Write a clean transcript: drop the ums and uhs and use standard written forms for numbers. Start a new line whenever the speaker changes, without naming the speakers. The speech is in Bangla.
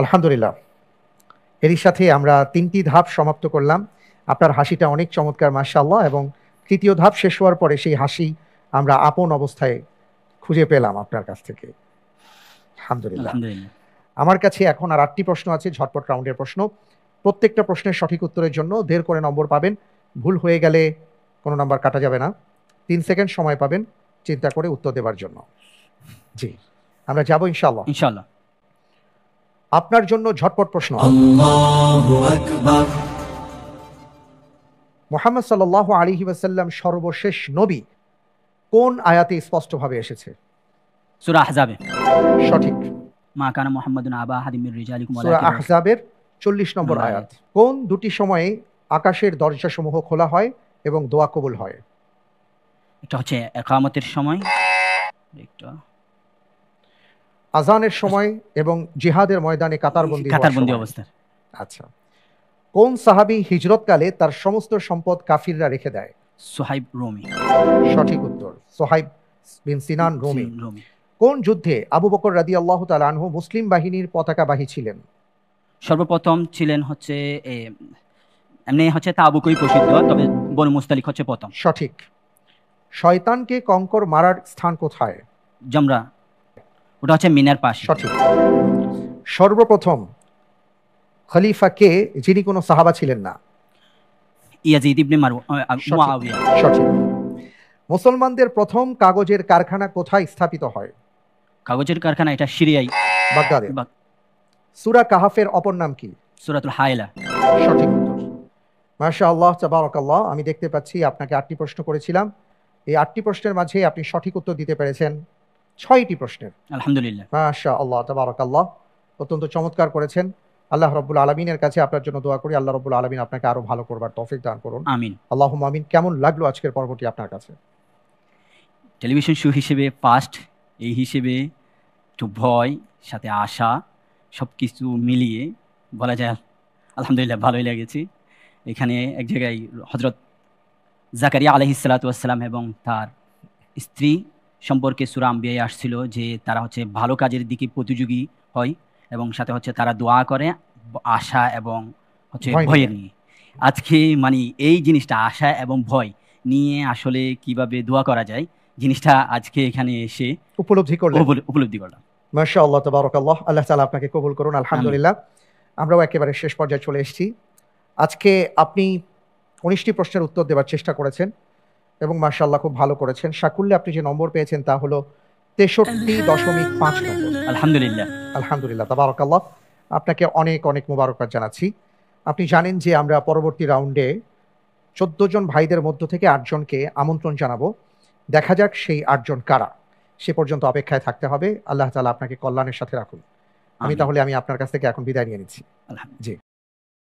আলহামদুলিল্লাহ, এরই সাথে আমরা ৩টি ধাপ সমাপ্ত করলাম। আপনার হাসিটা অনেক চমৎকার মাশাআল্লাহ, এবং তৃতীয় ধাপ শেষ হওয়ার পরে সেই হাসি আমরা আপন অবস্থায় খুঁজে পেলাম আপনার কাছ থেকে। আলহামদুলিল্লাহ।
আলহামদুলিল্লাহ।
আমার কাছে এখন আর ৮টি প্রশ্ন আছে, ঝটপট রাউন্ডের প্রশ্ন। প্রত্যেকটা প্রশ্নের সঠিক উত্তরের জন্য ১.৫ করে নম্বর পাবেন। ভুল হয়ে গেলে কোনো নাম্বার কাটা যাবে না। ৩ সেকেন্ড সময় পাবেন চিন্তা করে উত্তর দেবার জন্য। জি, আমরা যাব ইনশাআল্লাহ।
ইনশাআল্লাহ।
আপনার জন্য ঝটপট প্রশ্ন।
আল্লাহু আকবার।
মুহাম্মদ সাল্লাল্লাহু আলাইহি ওয়াসাল্লাম সর্বশেষ নবী কোন আয়াতে স্পষ্টভাবে এসেছে?
সূরা আহজাবে।
সঠিক।
মা কানা মুহাম্মাদুন আবা আহাদিম মির রিজালিকুম
সূরা আহজাবের ৪০ নম্বর আয়াত। কোন দুটি সময়ে আকাশের দরজাসমূহ খোলা হয় এবং দোয়া কবুল হয়?
এটা হচ্ছে ইকামতের সময়, একটা
আজানের সময় এবং জিহাদের ময়দানে কাতারবন্দী
অবস্থা।
আচ্ছা, কোন সাহাবী হিজরতকালে তার সমস্ত সম্পদ কাফিররা রেখে দেয়?
সুহাইব রুমি।
সঠিক উত্তর, সুহাইব বিন সিনান রুমি। কোন যুদ্ধে আবু বকর রাদিয়াল্লাহু তাআলা আনহু মুসলিম বাহিনীর পতাকাবাহী ছিলেন?
সর্বপ্রথম ছিলেন হচ্ছে এমনি হচ্ছে তাবুকই প্রসিদ্ধ, তবে বনু মুস্তালিক হচ্ছে প্রথম।
সঠিক। শয়তানকে কঙ্কর মারার স্থান কোথায়?
জামরা, ওটা হচ্ছে মিনার পাশে।
সঠিক। সর্বপ্রথম খলিফা কে যিনি কোনো সাহাবা ছিলেন না?
ইয়াজিদ ইবনে মুআবিয়া।
সঠিক। মুসলমানদের প্রথম কাগজের কারখানা কোথায় স্থাপিত হয়?
কাগজের কারখানা এটা সিরিয়ায়,
বাগদাদে। সূরা কাহাফের অপর নাম কি?
সূরাতুল হায়লা।
সঠিক উত্তর। মাশাআল্লাহ, তাবারাকাল্লাহ। আমি দেখতে পাচ্ছি আপনাকে ৮টি প্রশ্ন করেছিলাম, এই ৮টি প্রশ্নের মাঝে আপনি সঠিক উত্তর দিতে পেরেছেন ৬টি প্রশ্নের।
আলহামদুলিল্লাহ।
মাশাআল্লাহ, তাবারাকাল্লাহ। অত্যন্ত চমৎকার করেছেন। আল্লাহ রাব্বুল আলামিনের কাছে আপনার জন্য দোয়া করি, আল্লাহ রাব্বুল আলামিন আপনাকে আরো ভালো করবার তৌফিক দান করুন।
আমিন।
আল্লাহুম্মা আমিন। কেমন লাগলো আজকের পর্বটি আপনার কাছে?
টেলিভিশন শো হিসেবে ফার্স্ট, এই হিসেবে একটু ভয় সাথে আশা সবকিছু মিলিয়ে বলা যায় আলহামদুলিল্লাহ ভালোই লেগেছে। এখানে এক জায়গায় হযরত জাকারিয়া আলাইহিস সালাতু ওয়াস সালাম এবং তার স্ত্রী সম্পর্কে সূরা আম্বিয়ায় আসছিল যে তারা হচ্ছে ভালো কাজের দিকে প্রতিযোগী হয় এবং সাথে হচ্ছে তারা দোয়া করে আশা এবং হচ্ছে ভয়ের নিয়ে। আজকে মানে এই জিনিসটা আশা এবং ভয় নিয়ে আসলে কিভাবে দোয়া করা যায় জিনিসটা আজকে এখানে এসে উপলব্ধি করলাম।
মাশাআল্লাহ, তাবারাকাল্লাহ। আল্লাহ তাআলা আপনাকে কবুল করুন। আলহামদুলিল্লাহ। আমরাও একেবারে শেষ পর্যায়ে চলে এসেছি। আজকে আপনি ১৯টি প্রশ্নের উত্তর দেওয়ার চেষ্টা করেছেন এবং মাশাআল্লাহ খুব ভালো করেছেন। সাকুল্যে আপনি যে নম্বর পেয়েছেন তা হলো ৬৩.৫ নম্বর।
আলহামদুলিল্লাহ।
আলহামদুলিল্লাহ, তাবারাকাল্লাহ। আপনাকে অনেক অনেক মোবারকবাদ জানাচ্ছি। আপনি জানেন যে আমরা পরবর্তী রাউন্ডে ১৪ জন ভাইদের মধ্য থেকে ৮ জনকে আমন্ত্রণ জানাবো। দেখা যাক সেই ৮ জন কারা। সে পর্যন্ত অপেক্ষায় থাকতে হবে। আল্লাহ তাআলা আপনাকে কল্যাণের সাথে রাখুন। আমি আপনার কাছ থেকে এখন বিদায় নিয়ে নিচ্ছি। জি।